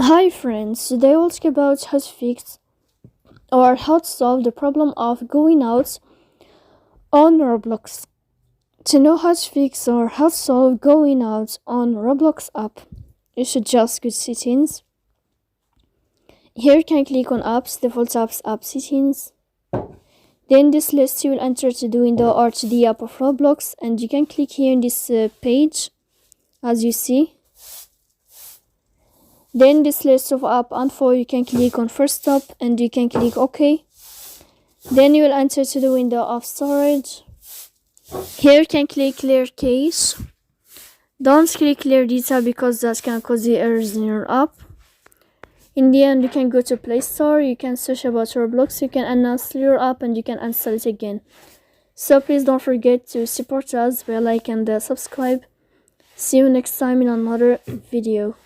Hi friends, today we'll talk about how to fix or how to solve the problem of going out on Roblox. To know how to fix or how to solve going out on Roblox app, you should just go to settings. Here you can click on apps, default apps, app settings. Then this list you will enter to the window or to the app of Roblox, and you can click here in this page as you see. Then this list of app info, you can click on first stop and you can click OK. Then you will enter to the window of storage. Here you can click clear cache. Don't click clear data because that can cause the errors in your app. In the end, you can go to Play Store, you can search about Roblox, you can uninstall your app and you can install it again. So please don't forget to support us by like and subscribe. See you next time in another video.